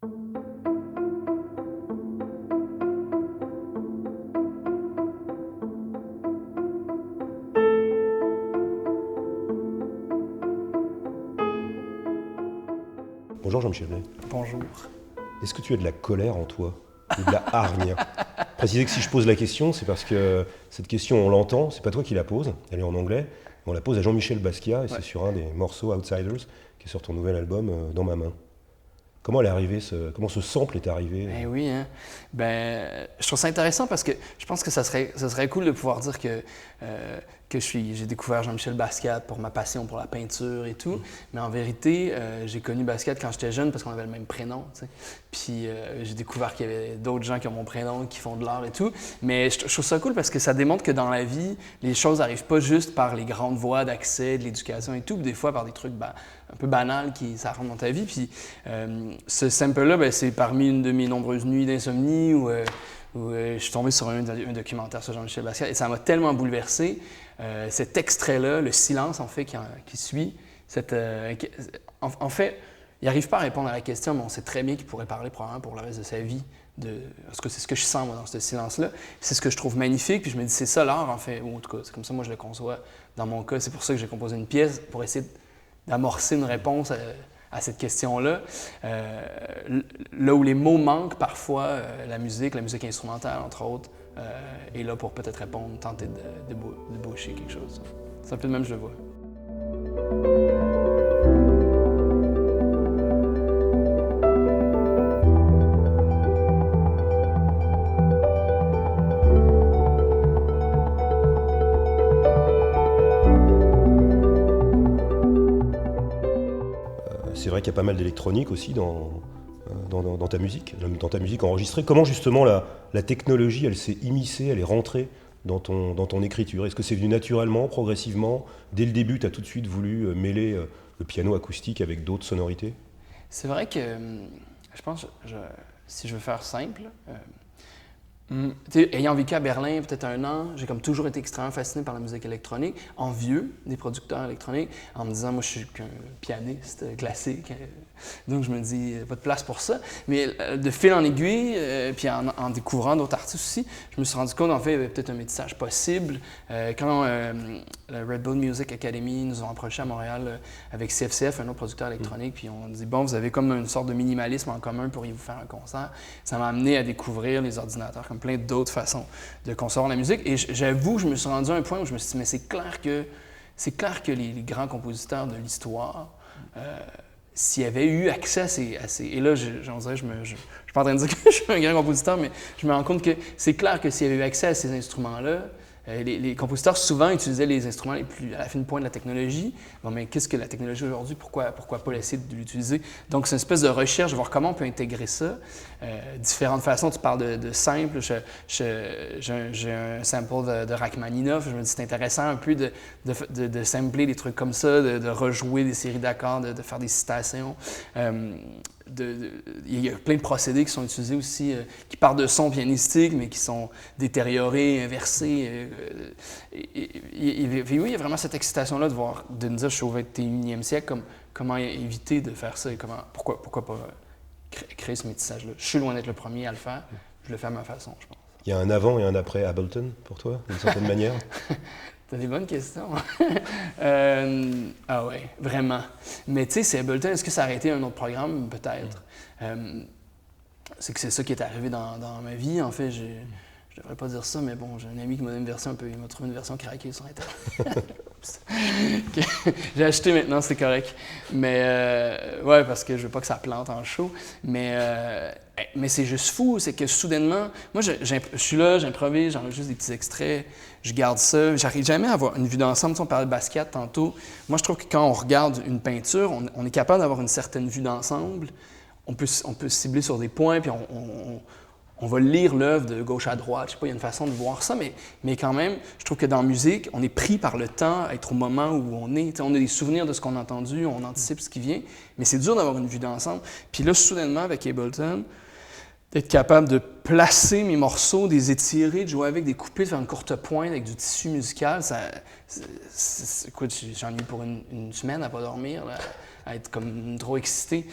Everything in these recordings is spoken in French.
Bonjour Jean-Michel Blais. Bonjour. Est-ce que tu as de la colère en toi ou de la hargne? Préciser que si je pose la question, c'est parce que cette question, on l'entend, c'est pas toi qui la poses, elle est en anglais, on la pose à Jean-Michel Basquiat et c'est sur un des morceaux Outsiders qui est sur ton nouvel album Dans ma main. Comment elle est arrivée, comment ce sample est arrivé? Eh oui, hein? Je trouve ça intéressant parce que je pense que ça serait cool de pouvoir dire que j'ai découvert Jean-Michel Basquiat pour ma passion pour la peinture et tout. Mais en vérité, j'ai connu Basquiat quand j'étais jeune parce qu'on avait le même prénom, tu sais. Puis j'ai découvert qu'il y avait d'autres gens qui ont mon prénom, qui font de l'art et tout. Mais je trouve ça cool parce que ça démontre que dans la vie, les choses n'arrivent pas juste par les grandes voies d'accès, de l'éducation et tout, puis des fois par des trucs un peu banals qui ça rentre dans ta vie. Puis ce sample-là, c'est parmi une de mes nombreuses nuits d'insomnie où je suis tombé sur un documentaire sur Jean-Michel Basquiat et ça m'a tellement bouleversé. Cet extrait-là, le silence en fait qui suit, en fait, il n'arrive pas à répondre à la question, mais on sait très bien qu'il pourrait parler probablement pour le reste de sa vie. Parce que c'est ce que je sens moi dans ce silence-là. C'est ce que je trouve magnifique, puis je me dis c'est ça l'art en fait, ou en tout cas c'est comme ça moi je le conçois dans mon cas. C'est pour ça que j'ai composé une pièce pour essayer d'amorcer une réponse à cette question-là. Là où les mots manquent parfois, la musique instrumentale entre autres, est là pour peut-être répondre, tenter de débaucher quelque chose. C'est un peu de même je le vois. C'est vrai qu'il y a pas mal d'électronique aussi dans ta musique enregistrée. Comment justement la technologie, elle s'est immiscée, elle est rentrée dans ton écriture? Est-ce que c'est venu naturellement, progressivement? Dès le début, tu as tout de suite voulu mêler le piano acoustique avec d'autres sonorités? C'est vrai que je pense, si je veux faire simple, ayant vécu à Berlin peut-être 1 an, j'ai comme toujours été extrêmement fasciné par la musique électronique, envieux des producteurs électroniques, en me disant, moi je suis qu'un pianiste classique, donc je me dis, pas de place pour ça. Mais de fil en aiguille, puis en découvrant d'autres artistes aussi, je me suis rendu compte en fait, il y avait peut-être un métissage possible. Quand la Red Bull Music Academy nous ont approché à Montréal avec CFCF, un autre producteur électronique, puis on dit, bon, vous avez comme une sorte de minimalisme en commun, pourriez-vous faire un concert? Ça m'a amené à découvrir les ordinateurs comme plein d'autres façons de concevoir la musique. Et j'avoue, je me suis rendu à un point où je me suis dit, mais c'est clair que les grands compositeurs de l'histoire, s'ils avaient eu accès à ces... Et là, j'en dirais, je suis pas en train de dire que je suis un grand compositeur, mais je me rends compte que c'est clair que s'ils avaient eu accès à ces instruments-là, les compositeurs souvent utilisaient les instruments les plus à la fine pointe de la technologie. Bon, mais qu'est-ce que la technologie aujourd'hui? Pourquoi pas essayer de l'utiliser? Donc, c'est une espèce de recherche de voir comment on peut intégrer ça. Différentes façons. Tu parles de simple. J'ai un sample de Rachmaninoff. Je me dis c'est intéressant un peu de sampler des trucs comme ça, de rejouer des séries d'accords, de faire des citations. Il y a plein de procédés qui sont utilisés aussi, qui partent de sons pianistiques, mais qui sont détériorés, inversés. Oui, il y a vraiment cette excitation-là de me dire, je suis au 21e siècle, comment éviter de faire ça et pourquoi pas créer ce métissage-là. Je suis loin d'être le premier à le faire, je le fais à ma façon, je pense. Il y a un avant et un après Ableton pour toi, d'une certaine manière? T'as des bonnes questions. Ah ouais, vraiment. Mais tu sais, c'est Ableton, est-ce que ça aurait été un autre programme? Peut-être. C'est que c'est ça qui est arrivé dans ma vie. En fait, je devrais pas dire ça, mais bon, j'ai un ami qui m'a donné une version il m'a trouvé une version craquée sur Internet. J'ai acheté maintenant, c'est correct. Mais ouais, parce que je veux pas que ça plante en show. Mais c'est juste fou, c'est que soudainement, moi je suis là, j'improvise, j'enregistre des petits extraits, je garde ça. J'arrive jamais à avoir une vue d'ensemble. Tu sais, on parlait de Basquiat tantôt. Moi, je trouve que quand on regarde une peinture, on est capable d'avoir une certaine vue d'ensemble. On peut cibler sur des points, puis on va lire l'œuvre de gauche à droite. Je sais pas, il y a une façon de voir ça, mais quand même, je trouve que dans la musique, on est pris par le temps, à être au moment où on est. T'sais, on a des souvenirs de ce qu'on a entendu, on anticipe ce qui vient, mais c'est dur d'avoir une vue d'ensemble. Puis là, soudainement, avec Ableton, d'être capable de placer mes morceaux, de les étirer, de jouer avec, des couper, de faire une courte pointe avec du tissu musical, écoute, j'en ai eu pour une semaine à pas dormir, là, à être comme trop excité.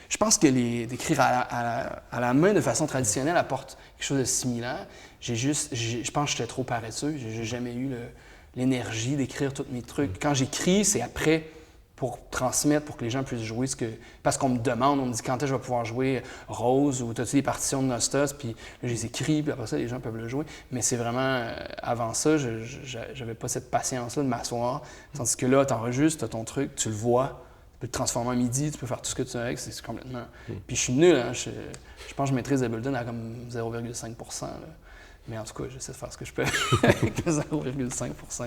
Je pense que d'écrire à la main de façon traditionnelle apporte quelque chose de similaire. Je pense que j'étais trop paresseux. J'ai jamais eu l'énergie d'écrire tous mes trucs. Quand j'écris, c'est après pour transmettre, pour que les gens puissent jouer parce qu'on me demande, on me dit quand est-ce que je vais pouvoir jouer Rose ou t'as-tu des partitions de Nostos, puis là, je les écris, puis après ça, les gens peuvent le jouer. Mais c'est vraiment, avant ça, j'avais pas cette patience-là de m'asseoir. Tandis que là, t'enregistres, t'as ton truc, tu le vois, tu peux le transformer en midi, tu peux faire tout ce que tu veux avec, c'est complètement... Puis je suis nul, hein, je pense que je maîtrise Ableton à comme 0,5 %. Mais en tout cas, j'essaie de faire ce que je peux avec 0,5 %.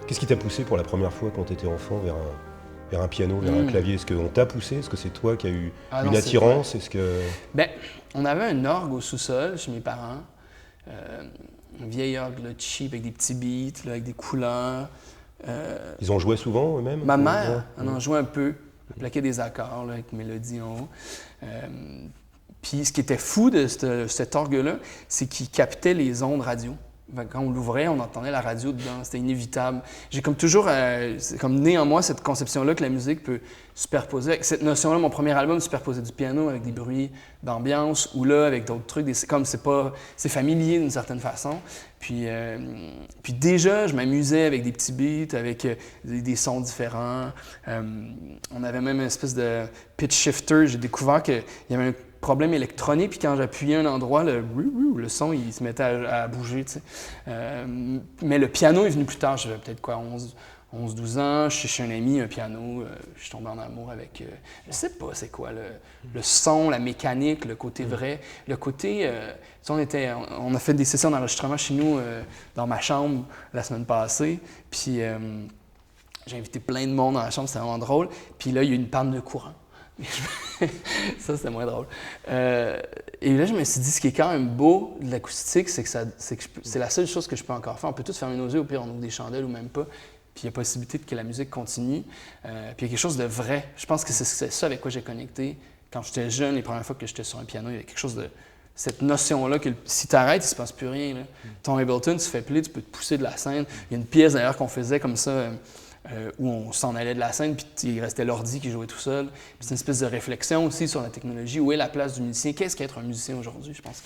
Qu'est-ce qui t'a poussé pour la première fois quand tu étais enfant vers un piano, vers un clavier? Est-ce qu'on t'a poussé? Est-ce que c'est toi qui as eu une attirance? Est-ce que... Ben, on avait un orgue au sous-sol chez mes parents. Un vieil orgue là, cheap avec des petits beats, là, avec des couleurs. Ils en jouaient souvent eux-mêmes? Ma mère en jouait un peu. Elle plaquait des accords là, avec mélodie en haut. Puis ce qui était fou de cet orgue-là, c'est qu'il captait les ondes radio. Quand on l'ouvrait, on entendait la radio dedans, c'était inévitable. J'ai comme toujours, c'est comme né en moi cette conception-là que la musique peut superposer. Avec cette notion-là, mon premier album superposait du piano avec des bruits d'ambiance ou là avec d'autres trucs. C'est familier d'une certaine façon. Puis déjà, je m'amusais avec des petits beats, avec des sons différents. On avait même une espèce de pitch shifter. J'ai découvert qu'il y avait un problème électronique, puis quand j'appuyais un endroit, le son, il se mettait à bouger, tu sais. Mais le piano est venu plus tard, j'avais peut-être 11-12 ans, je suis chez un ami, un piano, je suis tombé en amour avec, je sais pas c'est quoi, le son, la mécanique, le côté vrai, le côté, on a fait des sessions d'enregistrement chez nous, dans ma chambre, la semaine passée, puis j'ai invité plein de monde dans la chambre, c'était vraiment drôle, puis là, il y a eu une panne de courant. Ça, c'était moins drôle. Et là, je me suis dit, ce qui est quand même beau de l'acoustique, c'est que c'est la seule chose que je peux encore faire. On peut tous fermer nos yeux, au pire, on ouvre des chandelles ou même pas. Puis il y a possibilité que la musique continue. Puis il y a quelque chose de vrai. Je pense que c'est ça avec quoi j'ai connecté. Quand j'étais jeune, les premières fois que j'étais sur un piano, il y avait quelque chose de... Cette notion-là que si tu arrêtes, il ne se passe plus rien. Là. Ton Ableton, tu fais play, tu peux te pousser de la scène. Il y a une pièce d'ailleurs qu'on faisait comme ça... où on s'en allait de la scène, puis il restait l'ordi qui jouait tout seul. C'est une espèce de réflexion aussi sur la technologie. Où est la place du musicien? Qu'est-ce qu'être un musicien aujourd'hui? Je pense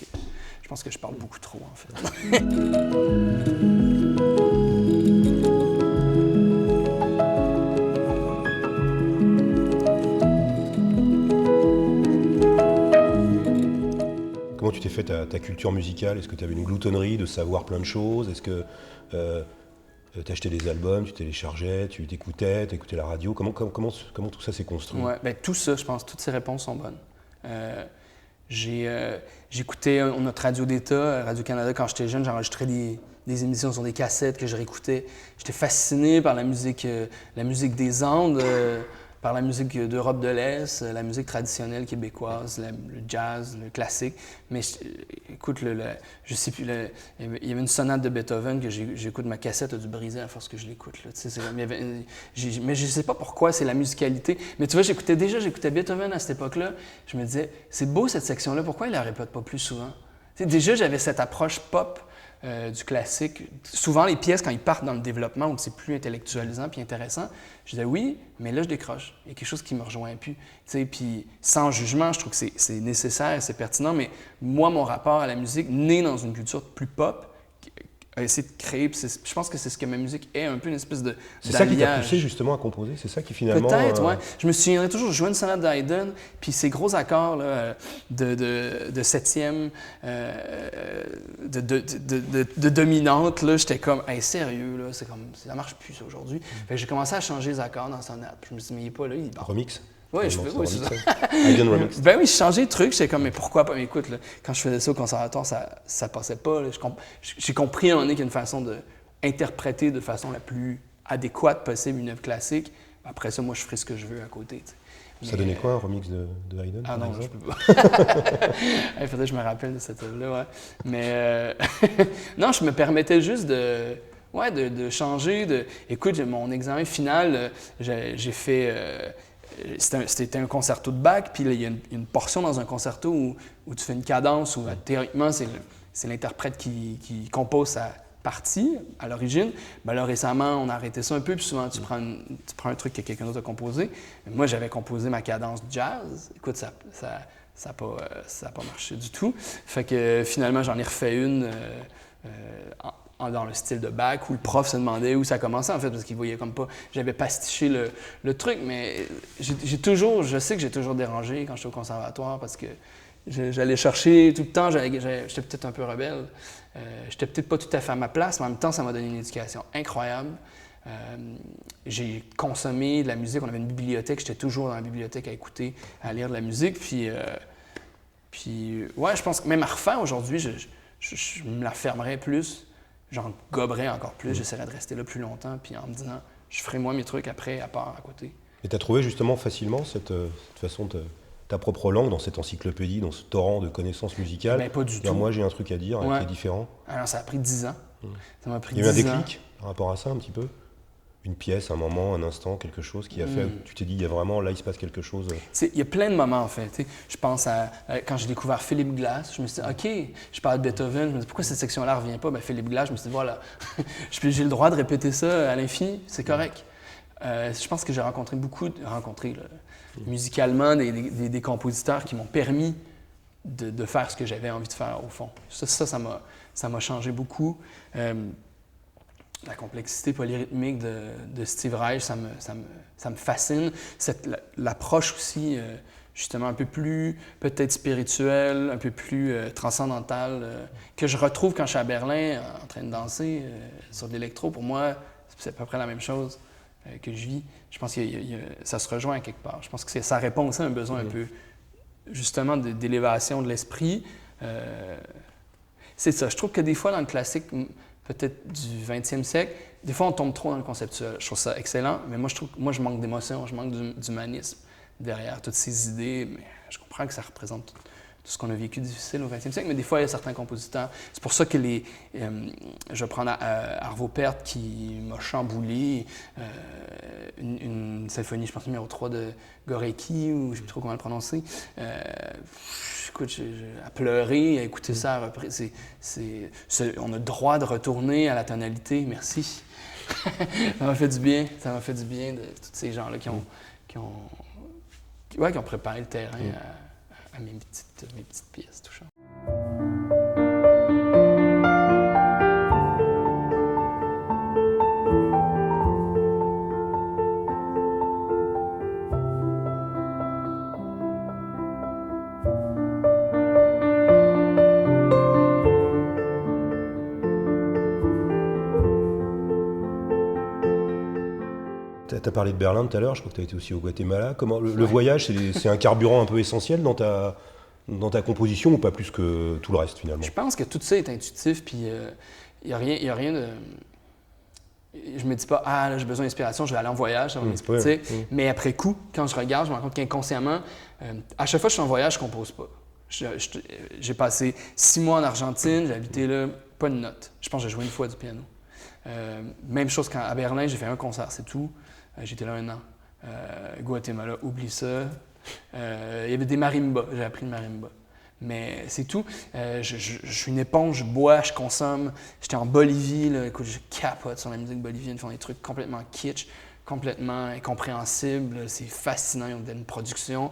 que je parle beaucoup trop, en fait. Comment tu t'es fait ta culture musicale? Est-ce que tu avais une gloutonnerie de savoir plein de choses? Est-ce que... tu achetais des albums, tu téléchargeais, tu t'écoutais la radio. Comment tout ça s'est construit? Ouais, ben, tout ça, je pense, toutes ces réponses sont bonnes. J'écoutais notre radio d'État, Radio-Canada, quand j'étais jeune, j'enregistrais des émissions sur des cassettes que je réécoutais. J'étais fasciné par la musique des Andes, par la musique d'Europe de l'Est, la musique traditionnelle québécoise, le jazz, le classique. Mais écoute, je sais plus, il y avait une sonate de Beethoven que j'écoute, ma cassette a dû briser à force que je l'écoute. Mais je sais pas pourquoi, c'est la musicalité. Mais tu vois, j'écoutais Beethoven à cette époque-là. Je me disais, c'est beau cette section-là, pourquoi il la répète pas plus souvent? T'sais, déjà, j'avais cette approche pop du classique. Souvent, les pièces, quand ils partent dans le développement, où c'est plus intellectualisant puis intéressant, je disais oui, mais là, je décroche. Il y a quelque chose qui me rejoint plus. Puis sans jugement, je trouve que c'est nécessaire, c'est pertinent, mais moi, mon rapport à la musique, né dans une culture plus pop, a essayé de créer, je pense que c'est ce que ma musique est, un peu une espèce de C'est ça qui t'a poussé justement à composer? C'est ça qui finalement... Peut-être, oui. Je me souviendrai toujours, je jouais une sonate d'Haydn, puis ces gros accords là, de septième, de dominante, là, j'étais comme, hey, sérieux, là, c'est comme, ça marche plus ça aujourd'hui. Fait que j'ai commencé à changer les accords dans la sonate. Je me suis dit, mais il est pas là, il est bon. Remix? Oui, je fais, oui, c'est ça. Haydn Remix? Ben oui, j'ai changé de truc, j'étais comme, mais pourquoi pas? Mais écoute, là, quand je faisais ça au conservatoire, ça passait pas. Là. J'ai compris à un moment donné qu'il y a une façon d'interpréter de façon la plus adéquate possible une œuvre classique. Après ça, moi, je ferai ce que je veux à côté. Ça donnait quoi, un remix de Haydn? Ah non, je peux pas. Il faudrait que je me rappelle de cette œuvre-là, ouais. Mais non, je me permettais juste de Ouais, de changer. Écoute, mon examen final, j'ai fait... c'était un concerto de Bach, puis il y a une portion dans un concerto où tu fais une cadence, où théoriquement, c'est l'interprète qui compose sa partie à l'origine. Ben là, récemment, on a arrêté ça un peu, puis souvent, tu prends un truc que quelqu'un d'autre a composé. Moi, j'avais composé ma cadence jazz. Écoute, ça n'a pas marché du tout. Fait que finalement, j'en ai refait une dans le style de Bach, où le prof se demandait où ça commençait, en fait, parce qu'il voyait comme pas... J'avais pastiché le truc, mais je sais que j'ai toujours dérangé quand j'étais au conservatoire, parce que j'allais chercher tout le temps, j'étais peut-être un peu rebelle. J'étais peut-être pas tout à fait à ma place, mais en même temps, ça m'a donné une éducation incroyable. J'ai consommé de la musique, on avait une bibliothèque, j'étais toujours dans la bibliothèque à écouter, à lire de la musique, puis ouais, je pense que même à refaire aujourd'hui, je me la fermerais plus, j'en goberais encore plus, j'essaierais de rester là plus longtemps, puis en me disant, je ferai moi mes trucs après, à part, à côté. Et tu as trouvé justement facilement cette façon de ta propre langue dans cette encyclopédie, dans ce torrent de connaissances musicales? Ben, pas du tout. Moi, j'ai un truc à dire qui est différent. Alors, ça a pris 10 ans. Ça m'a pris 10 ans. Il y a eu un déclic déclic par rapport à ça un petit peu? Une pièce, un moment, un instant, quelque chose qui a fait... Tu t'es dit, il y a vraiment, là, il se passe quelque chose. Il y a plein de moments, en fait. T'sais. Je pense à quand j'ai découvert Philip Glass, je me suis dit, OK, je parle de Beethoven, je me dis, pourquoi cette section-là ne revient pas? Ben, Philip Glass, je me suis dit, voilà, j'ai le droit de répéter ça à l'infini, c'est correct. Je pense que j'ai rencontré musicalement des compositeurs qui m'ont permis de faire ce que j'avais envie de faire, au fond. Ça m'a changé beaucoup. La complexité polyrythmique de Steve Reich, ça me fascine. L'approche aussi, justement, un peu plus peut-être spirituelle, un peu plus transcendantale, que je retrouve quand je suis à Berlin en train de danser sur de l'électro. Pour moi, c'est à peu près la même chose que je vis. Je pense que ça se rejoint à quelque part. Je pense que ça répond aussi à un besoin un peu, justement, d'élévation de l'esprit. C'est ça. Je trouve que des fois, dans le classique, peut-être du 20e siècle, des fois, on tombe trop dans le conceptuel. Je trouve ça excellent, mais moi, je manque d'émotion, je manque d'humanisme derrière toutes ces idées. Mais je comprends que ça représente tout ce qu'on a vécu difficile au 20e siècle, mais des fois, il y a certains compositeurs. C'est pour ça que je vais prendre Arvo Pärt qui m'a chamboulé, une symphonie, je pense, numéro 3 de Gorecki, ou je ne sais plus trop comment le prononcer. Écoute, à pleurer, à écouter ça à reprise. On a le droit de retourner à la tonalité, merci. Ça m'a fait du bien. Ça m'a fait du bien de tous ces gens-là qui ont préparé le terrain à mes petites pièces touchantes. Tu as parlé de Berlin tout à l'heure, je crois que tu as été aussi au Guatemala. Le voyage, c'est un carburant un peu essentiel dans ta composition, ou pas plus que tout le reste finalement? Je pense que tout ça est intuitif, puis il n'y a rien de... Je me dis pas, là, j'ai besoin d'inspiration, je vais aller en voyage, ça va m'inspirer. Mais après coup, quand je regarde, je me rends compte qu'inconsciemment, à chaque fois que je suis en voyage, je ne compose pas. J'ai passé 6 mois en Argentine, j'ai habité là, pas une note. Je pense que j'ai joué une fois du piano. Même chose qu'à Berlin, j'ai fait un concert, c'est tout. J'étais là 1 an. Guatemala, oublie ça. Il y avait des marimbas, j'ai appris le marimba. Mais c'est tout. Je suis une éponge, je bois, je consomme. J'étais en Bolivie, là, écoute, je capote sur la musique bolivienne. Ils font des trucs complètement kitsch, complètement incompréhensibles. C'est fascinant, ils ont une production,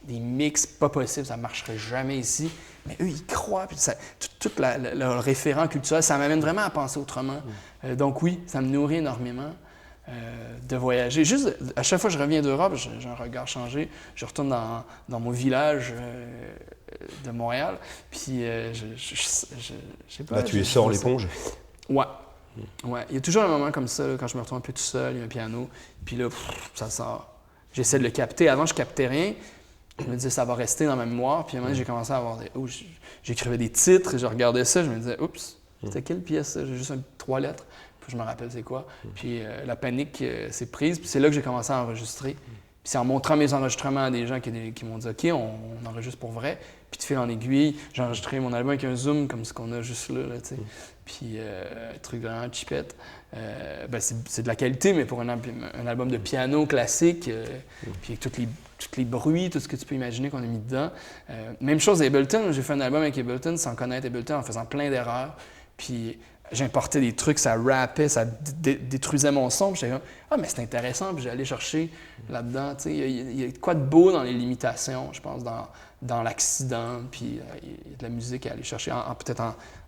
des mix pas possibles, ça ne marcherait jamais ici. Mais eux, ils croient. Puis tout leur référent culturel, ça m'amène vraiment à penser autrement. Donc oui, ça me nourrit énormément. De voyager. Juste, à chaque fois que je reviens d'Europe, j'ai un regard changé. Je retourne dans mon village de Montréal, puis je sais pas... Là, tu sors l'éponge? Ouais. Il y a toujours un moment comme ça, là, quand je me retrouve un peu tout seul, il y a un piano, puis là, ça sort. J'essaie de le capter. Avant, je captais rien. Je me disais, ça va rester dans ma mémoire. Puis à un moment, j'ai commencé à avoir j'écrivais des titres, et je regardais ça, je me disais, oups, c'était quelle pièce, ça? J'ai juste 3 lettres. Puis je me rappelle c'est quoi. Puis la panique s'est prise. Puis c'est là que j'ai commencé à enregistrer. Puis c'est en montrant mes enregistrements à des gens qui m'ont dit « OK, on enregistre pour vrai ». Puis de fil en aiguille, j'ai enregistré mon album avec un zoom comme ce qu'on a juste là tu sais. Puis un truc vraiment cheapette. C'est de la qualité, mais pour un album de piano classique, puis avec tous les bruits, tout ce que tu peux imaginer qu'on a mis dedans. Même chose à Ableton, j'ai fait un album avec Ableton sans connaître Ableton, en faisant plein d'erreurs. Puis j'importais des trucs, ça rappait, ça détruisait mon son. Puis j'étais comme « Ah, mais c'est intéressant », puis j'allais chercher là-dedans. Tu sais, il y a quoi de beau dans les limitations, je pense, dans l'accident, puis il y a de la musique à aller chercher, peut-être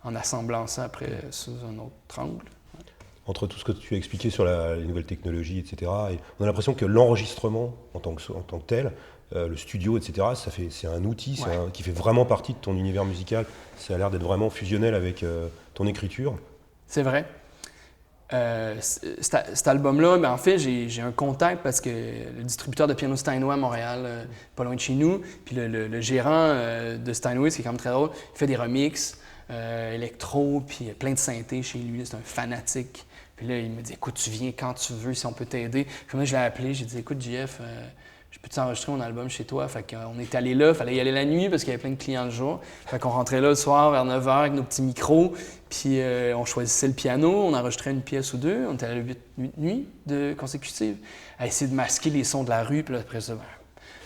en assemblant ça après sous un autre angle. Entre tout ce que tu as expliqué sur les nouvelles technologies, etc., et on a l'impression que l'enregistrement en tant que tel, le studio, etc., c'est un outil qui fait vraiment partie de ton univers musical. Ça a l'air d'être vraiment fusionnel avec ton écriture. C'est vrai. Cet album-là, en fait, j'ai un contact parce que le distributeur de piano Steinway à Montréal, pas loin de chez nous, puis le gérant de Steinway, c'est quand même très drôle, il fait des remixes électro, puis plein de synthés chez lui, c'est un fanatique. Puis là, il me dit « Écoute, tu viens quand tu veux, si on peut t'aider. » Puis moi, je l'ai appelé, j'ai dit « Écoute, JF, je peux t'enregistrer mon album chez toi? » Fait qu'on est allé là, il fallait y aller la nuit parce qu'il y avait plein de clients le jour. Fait qu'on rentrait là le soir vers 9h avec nos petits micros, puis on choisissait le piano, on enregistrait une pièce ou deux, on était à 8 nuits consécutives, à essayer de masquer les sons de la rue, puis là, après ça,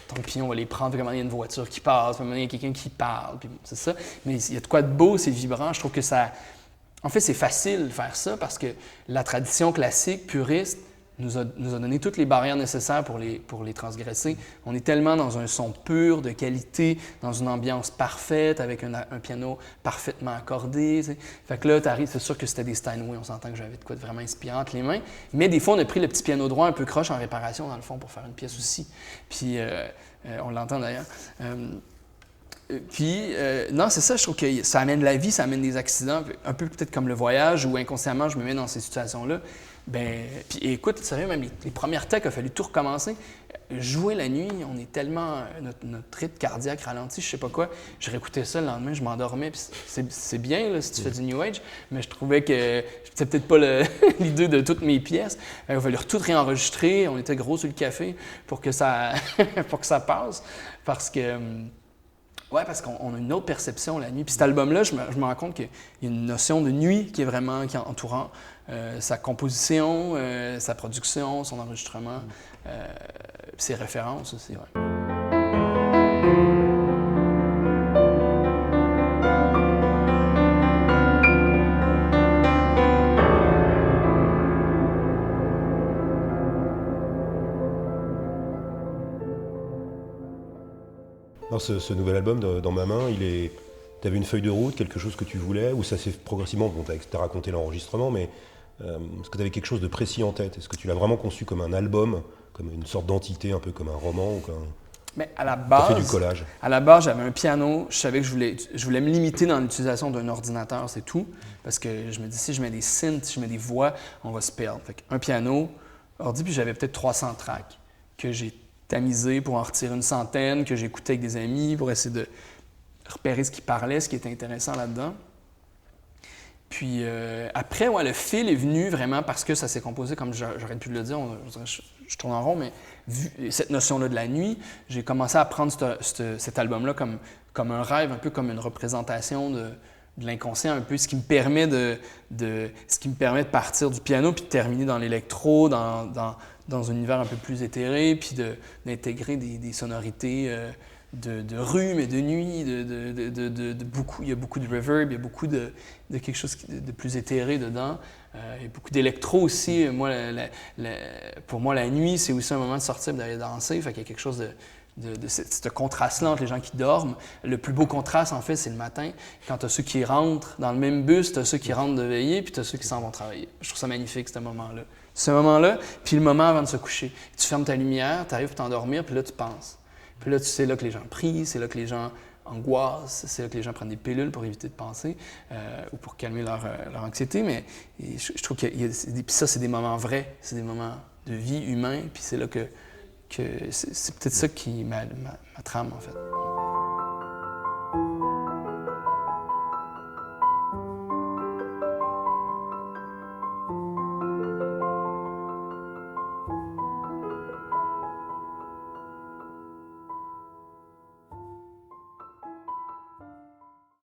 tant pis, on va les prendre, puis à un moment, il y a une voiture qui passe, puis à un moment, il y a quelqu'un qui parle, puis c'est ça. Mais il y a de quoi de beau, c'est vibrant, je trouve que ça... En fait, c'est facile de faire ça parce que la tradition classique, puriste, nous a donné toutes les barrières nécessaires pour les transgresser. On est tellement dans un son pur, de qualité, dans une ambiance parfaite, avec un piano parfaitement accordé. T'sais. Fait que là, t'arrives, c'est sûr que c'était des Steinway, on s'entend que j'avais de quoi de vraiment inspirant entre les mains. Mais des fois, on a pris le petit piano droit un peu croche en réparation, dans le fond, pour faire une pièce aussi. Puis, on l'entend d'ailleurs. Non, c'est ça, je trouve que ça amène la vie, ça amène des accidents, un peu peut-être comme le voyage, où inconsciemment, je me mets dans ces situations-là. Puis écoute, sérieux, même les premières techs, il a fallu tout recommencer. Jouer la nuit, on est tellement... Notre rythme cardiaque ralenti, je sais pas quoi. Je réécoutais ça le lendemain, je m'endormais. Puis c'est bien là, si tu fais du New Age, mais je trouvais que c'était peut-être pas l'idée de toutes mes pièces. Il a fallu tout réenregistrer. On était gros sur le café pour que ça, pour que ça passe. Parce qu'on a une autre perception la nuit. Puis cet album-là, je me rends compte qu'il y a une notion de nuit qui est entourant sa composition, sa production, son enregistrement, ses références aussi. Ouais. Alors ce nouvel album, dans ma main, tu avais une feuille de route, quelque chose que tu voulais, ou ça s'est progressivement, bon, tu as raconté l'enregistrement, mais est-ce que tu avais quelque chose de précis en tête? Est-ce que tu l'as vraiment conçu comme un album, comme une sorte d'entité, un peu comme un roman ou comme... Mais à la base, fait du collage. À la base, j'avais un piano. Je savais que je voulais me limiter dans l'utilisation d'un ordinateur, c'est tout. Parce que je me dis, si je mets des synths, si je mets des voix, on va se perdre. Fait un piano, ordi, puis j'avais peut-être 300 tracks que j'ai tamisé pour en retirer une centaine, que j'écoutais avec des amis pour essayer de repérer ce qui parlait, ce qui était intéressant là-dedans. Puis après, le fil est venu vraiment parce que ça s'est composé, comme j'aurais pu le dire, je tourne en rond, mais vu cette notion-là de la nuit, j'ai commencé à prendre cet album-là comme un rêve, un peu comme une représentation de l'inconscient, un peu ce qui me permet de partir du piano puis de terminer dans l'électro, dans un univers un peu plus éthéré, puis d'intégrer des sonorités de rue, mais de nuit, il y a beaucoup de reverb, il y a beaucoup de quelque chose de plus éthéré dedans. Il y a beaucoup d'électro aussi. Moi, pour moi, la nuit, c'est aussi un moment de sortir et d'aller danser. Fait qu'il y a quelque chose de ce contraste-là entre les gens qui dorment. Le plus beau contraste, en fait, c'est le matin. Quand tu as ceux qui rentrent dans le même bus, tu as ceux qui rentrent de veiller, puis tu as ceux qui s'en vont travailler. Je trouve ça magnifique, ce moment-là. Ce moment-là, puis le moment avant de se coucher. Tu fermes ta lumière, tu arrives pour t'endormir, puis là, tu penses. Puis là, c'est là que les gens prient, c'est là que les gens angoissent, c'est là que les gens prennent des pilules pour éviter de penser ou pour calmer leur anxiété. Mais je trouve que ça, c'est des moments vrais, c'est des moments de vie humain, puis c'est là que c'est peut-être ça qui ma trame, en fait.